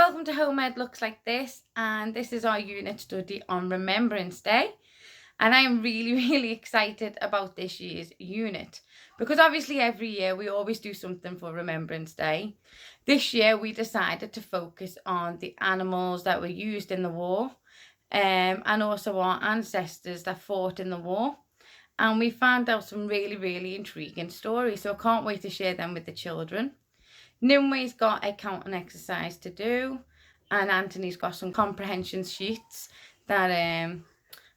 welcome to Home Ed Looks Like This, and this is our unit study on Remembrance Day. And I'm really excited about this year's unit because obviously every year we always do something for Remembrance Day. This year we decided to focus on the animals that were used in the war and also our ancestors that fought in the war. And we found out some really intriguing stories, so I can't wait to share them with the children. Nimueh's got a counting exercise to do, and Anthony's got some comprehension sheets that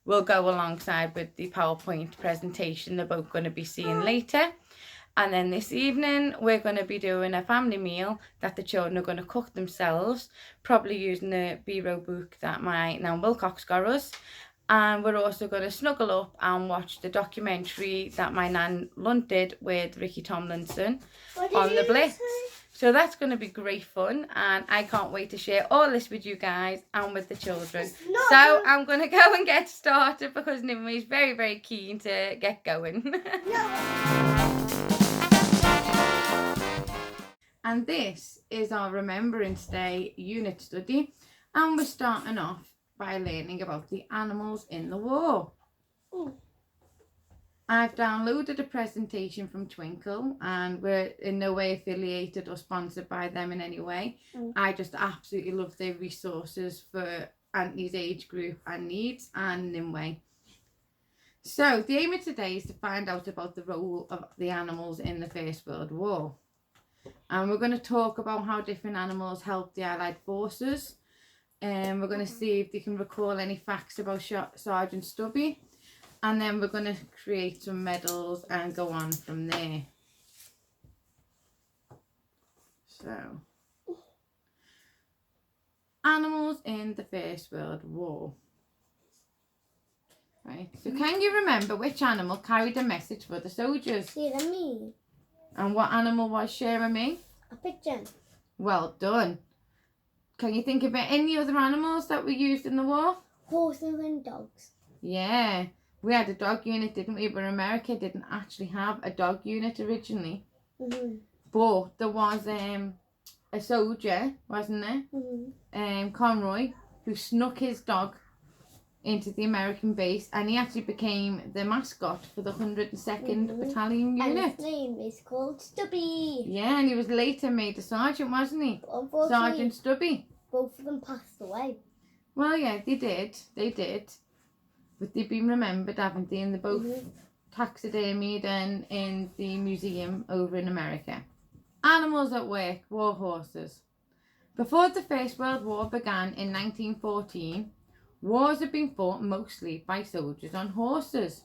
will go alongside with the PowerPoint presentation they're both going to be seeing later. And then this evening we're going to be doing a family meal that the children are going to cook themselves, probably using the B-row book that my Nan Wilcox got us. And we're also going to snuggle up and watch the documentary that my Nan Lunt did with Ricky Tomlinson on the Blitz. So that's going to be great fun, and I can't wait to share all this with you guys and with the children. So I'm going to go and get started because Nimueh is very keen to get going. And this is our Remembrance Day unit study, and we're starting off by learning about the animals in the war. I've downloaded a presentation from Twinkle, and we're in no way affiliated or sponsored by them in any way. I just absolutely love their resources for Anthony's age group and needs, and Nimueh. So the aim of today is to find out about the role of the animals in the First World War. And we're going to talk about how different animals helped the Allied forces. And we're going to see if they can recall any facts about Sergeant Stubby. And then we're going to create some medals and go on from there. So, animals in the First World War. Right. So can you remember which animal carried a message for the soldiers? Me. And what animal was sharing me? A pigeon. Well done. Can you think about any other animals that were used in the war? Horses and dogs. Yeah. We had a dog unit, didn't we? But America didn't actually have a dog unit originally. But there was a soldier, wasn't there? Conroy, who snuck his dog into the American base, and he actually became the mascot for the 102nd Battalion unit. And his name is called Stubby. Yeah, and he was later made a sergeant, wasn't he? Sergeant Stubby. Both of them passed away. Well, yeah, they did. They did. But they've been remembered, haven't they? And they're both taxidermied and in the museum over in America. Animals at work, war horses. Before the First World War began in 1914, wars had been fought mostly by soldiers on horses.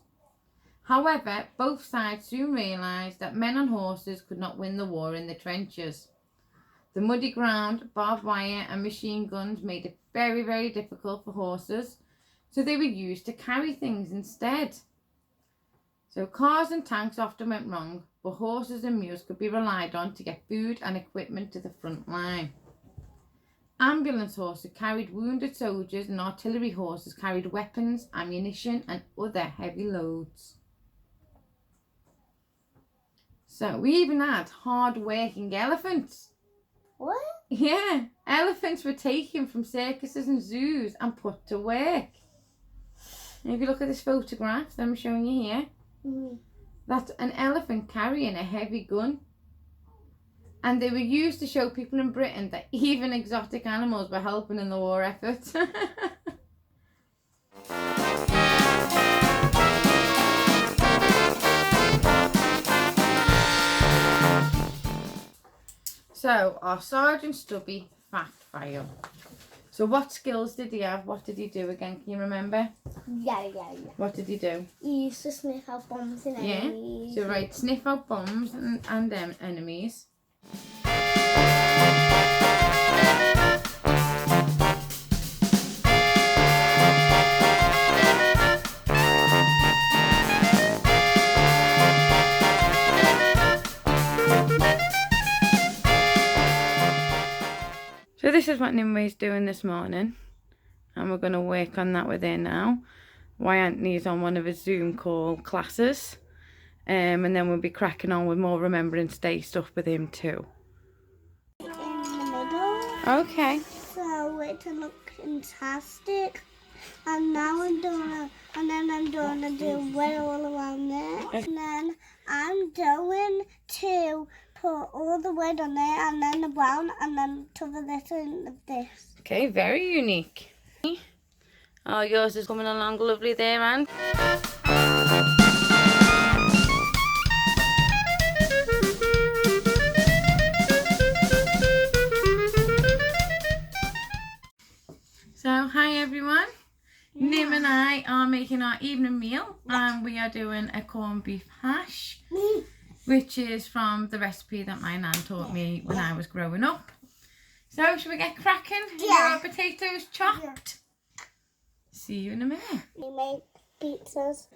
However, both sides soon realised that men on horses could not win the war in the trenches. The muddy ground, barbed wire and machine guns made it very difficult for horses, so they were used to carry things instead. So cars and tanks often went wrong, but horses and mules could be relied on to get food and equipment to the front line. Ambulance horses carried wounded soldiers, and artillery horses carried weapons, ammunition and other heavy loads. So we even had hard-working elephants. What? Yeah, elephants were taken from circuses and zoos and put to work. And if you look at this photograph that I'm showing you here, that's an elephant carrying a heavy gun. And they were used to show people in Britain that even exotic animals were helping in the war effort. So, our Sergeant Stubby fact file. So what skills did he have? What did he do again? Can you remember? Yeah. What did he do? He used to sniff out bombs and enemies. So right, sniff out bombs and enemies. So this is what Nimueh's doing this morning, and we're going to work on that with her now. Why Anthony's on one of his Zoom call classes, and then we'll be cracking on with more Remembrance Day stuff with him too. In the middle. Okay. So so it look fantastic. And now I'm doing do wet all around there. And then I'm going to put all the wet on there and then the brown and then to the little of this. Okay, very unique. Oh, yours is coming along lovely there, Anne. So, hi everyone. Nim and I are making our evening meal and we are doing a corned beef hash, which is from the recipe that my nan taught me when I was growing up. So, should we get cracking? Get our potatoes chopped. See you in a minute. We make pizzas.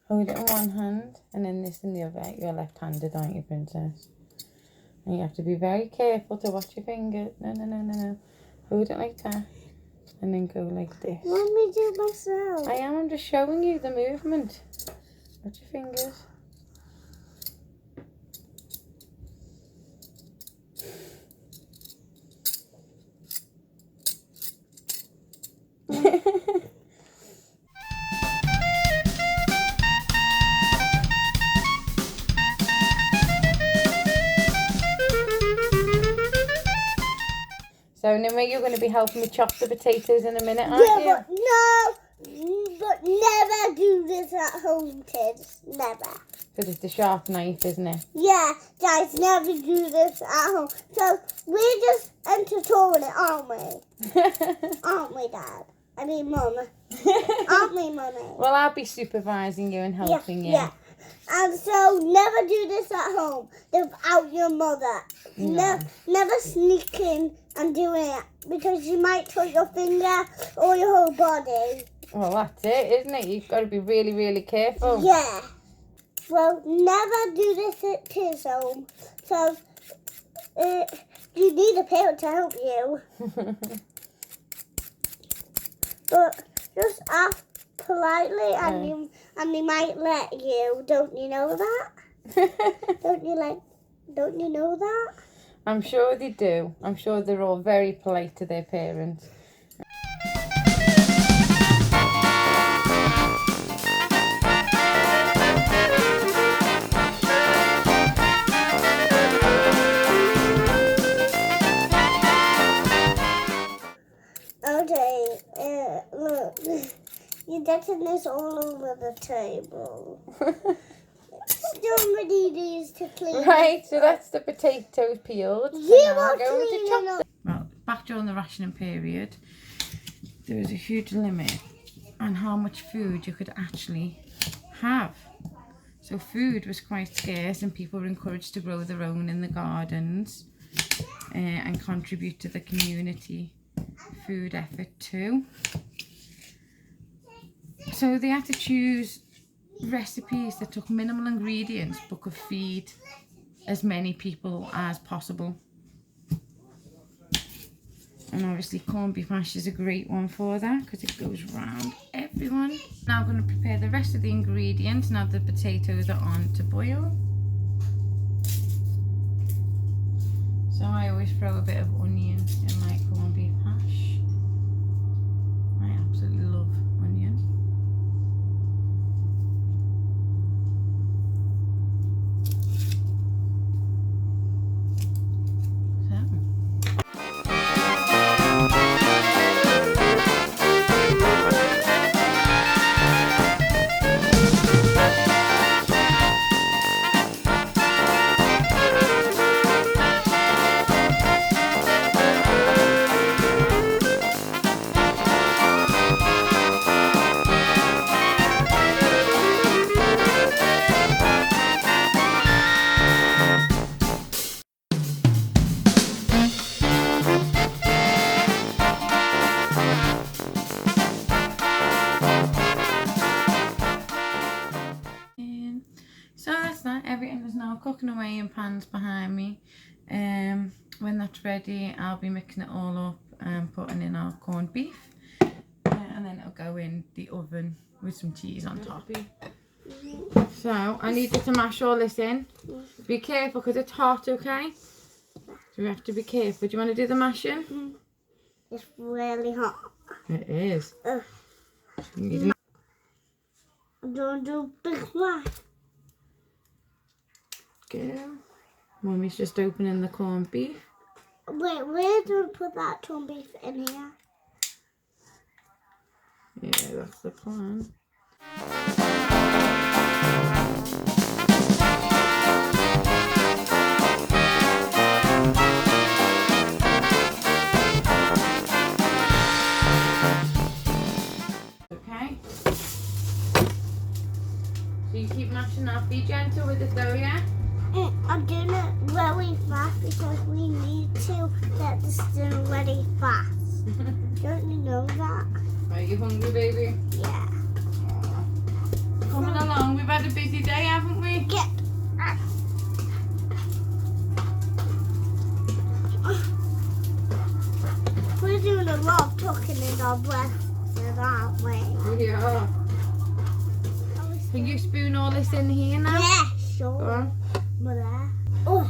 Hold it in one hand and then this in the other. You're left-handed, aren't you, princess? And you have to be very careful to watch your fingers. No. Hold it like that. And then go like this. Let me do myself. I'm just showing you the movement. Watch your fingers. So, Nimueh, you're going to be helping me chop the potatoes in a minute, aren't you? Yeah, but never do this at home, kids. Never. Because it's a sharp knife, isn't it? Yeah, guys, never do this at home. So we're just entertaining it, aren't we? Aren't we, Dad? I mean, Mum. Aren't we, Mummy? Well, I'll be supervising you and helping you. Yeah. And so never do this at home without your mother. No. Never sneak in and do it because you might touch your finger or your whole body. Well, that's it, isn't it? You've got to be really, really careful. Yeah. Well, never do this at kids' home. So you need a parent to help you. But just ask politely and they might let you. Don't you know that? Don't you know that? I'm sure they do. I'm sure they're all very polite to their parents. Okay, look. You're getting this all over the table. Somebody needs to clean. Right, so that's the potatoes peeled. You So are going to cleaning chop up. them. Well, back during the rationing period, there was a huge limit on how much food you could actually have. So food was quite scarce and people were encouraged to grow their own in the gardens and contribute to the community food effort too. So they had to choose recipes that took minimal ingredients but could feed as many people as possible. And obviously corned beef hash is a great one for that because it goes round everyone. Now I'm going to prepare the rest of the ingredients now the potatoes are on to boil. So I always throw a bit of onion in my corned beef hash. I absolutely love onion. So that's that. Everything is now cooking away in pans behind me. When that's ready, I'll be mixing it all up and putting in our corned beef. And then it'll go in the oven with some cheese on top. So I need you to mash all this in. Be careful because it's hot, okay? So we have to be careful. Do you want to do the mashing? It's really hot. It is. Ugh. Don't do big one. Go. Mummy's just opening the corned beef. Wait, where do we put that corned beef in here? Yeah, that's the plan. Okay. So you keep mashing that. Be gentle with it though, yeah? I'm doing it really fast because we need to get this done really fast. Don't you know that? Are you hungry, baby? Yeah. Coming along. We've had a busy day, haven't we? Get. We're doing a lot of talking in our breaths, aren't we? Yeah. Can you spoon all this in here now? Yeah, Go sure. on. Oh.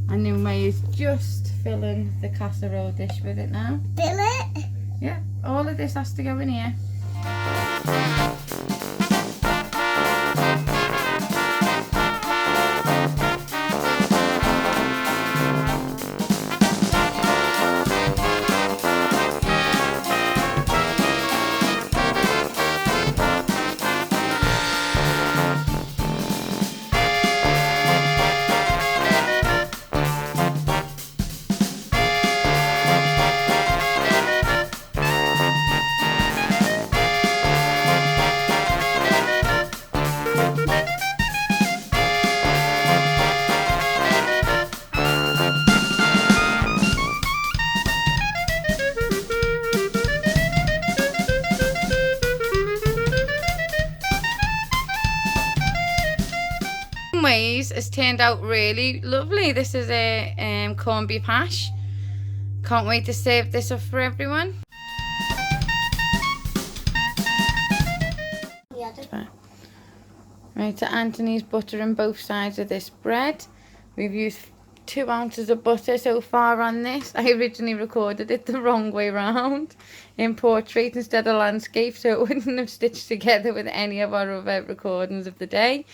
And Nimueh is just filling the casserole dish with it now. Fill it? Yeah, all of this has to go in here. Ways has turned out really lovely. This is a corned beef hash. Can't wait to serve this up for everyone. Yeah. Right, so Anthony's buttering both sides of this bread. We've used 2 ounces of butter so far on this. I originally recorded it the wrong way round in portrait instead of landscape, so it wouldn't have stitched together with any of our other recordings of the day.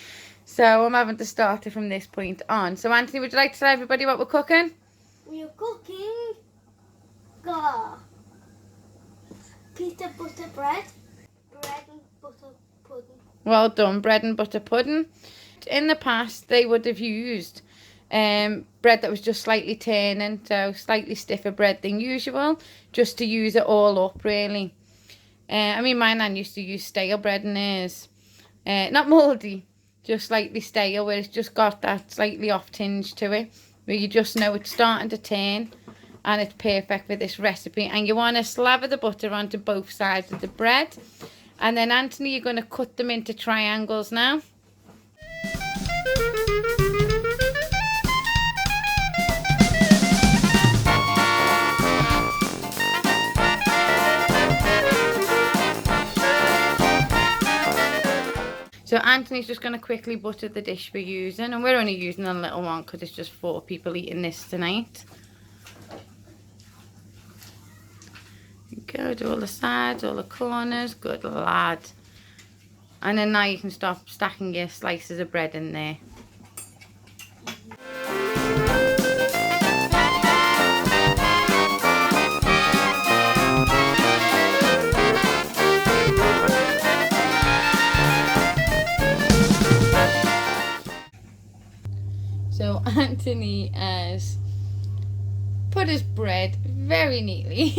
So I'm having to start it from this point on. So Anthony, would you like to tell everybody what we're cooking? We're cooking peanut butter bread and butter pudding. Well done, bread and butter pudding. In the past, they would have used bread that was just slightly turning, so slightly stiffer bread than usual, just to use it all up, really. I mean, my nan used to use stale bread in hers. Not mouldy, just slightly stale, where it's just got that slightly off tinge to it, where you just know it's starting to turn, and it's perfect for this recipe. And you want to slather the butter onto both sides of the bread. And then, Anthony, you're going to cut them into triangles now. So Anthony's just going to quickly butter the dish we're using. And we're only using a little one because it's just 4 people eating this tonight. Go to all the sides, all the corners. Good lad. And then now you can start stacking your slices of bread in there. So Anthony has put his bread very neatly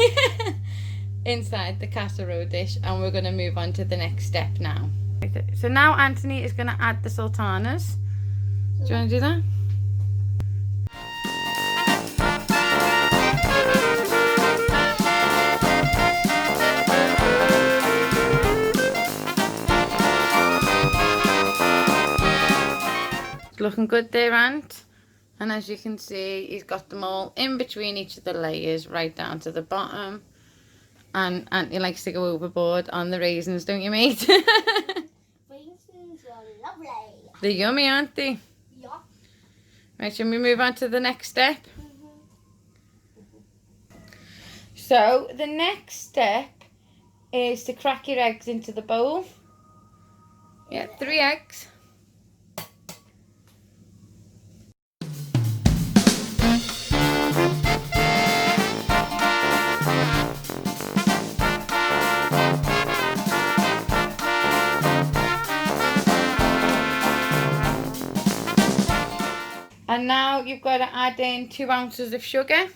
inside the casserole dish, and we're going to move on to the next step now. So now Anthony is going to add the sultanas. Do you want to do that? Looking good there, Ant. And as you can see, he's got them all in between each of the layers, right down to the bottom. And Auntie likes to go overboard on the raisins, don't you, mate? Raisins are lovely. They're yummy, aren't they? Yeah. Right, shall we move on to the next step? So the next step is to crack your eggs into the bowl. Yeah, 3 eggs. And now you've got to add in 2 ounces of sugar.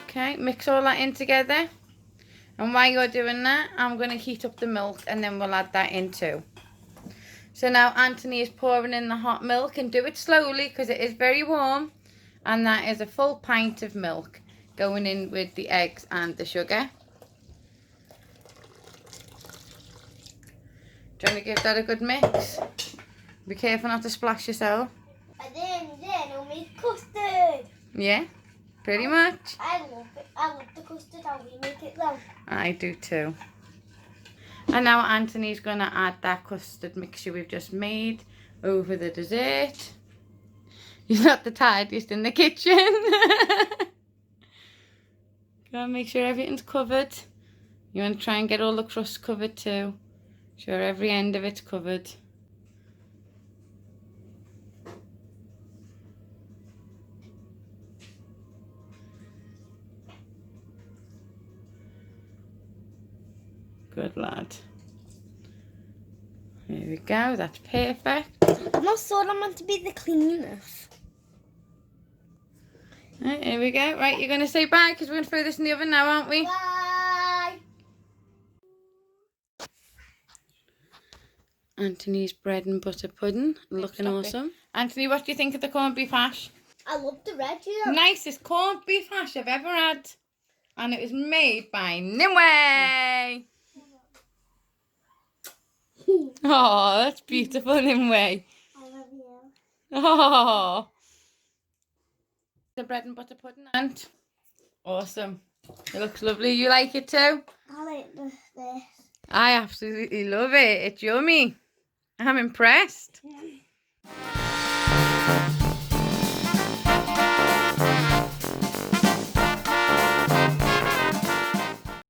Okay, mix all that in together. And while you're doing that, I'm going to heat up the milk and then we'll add that in too. So now Anthony is pouring in the hot milk, and do it slowly because it is very warm. And that is a full pint of milk going in with the eggs and the sugar. Do you want to give that a good mix? Be careful not to splash yourself. And then we'll make custard. Yeah, pretty much. I love it. I love the custard. How we make it though. I do too. And now Anthony's going to add that custard mixture we've just made over the dessert. He's not the tidiest in the kitchen. Gotta make sure everything's covered. You want to try and get all the crust covered too. Sure every end of it's covered. Good lad. There we go, that's perfect. I'm not sure I'm meant to be the cleanest. Right, here we go. Right, you're going to say bye because we're going to throw this in the oven now, aren't we? Bye. Anthony's bread and butter pudding, looking awesome. Anthony, what do you think of the corned beef hash? I love the red, you know. Nicest corned beef hash I've ever had. And it was made by Nimueh. Oh, that's beautiful, Nimueh. I love you. Oh. The bread and butter pudding, and awesome. It looks lovely. You like it too? I like this. I absolutely love it. It's yummy. I'm impressed. Yeah.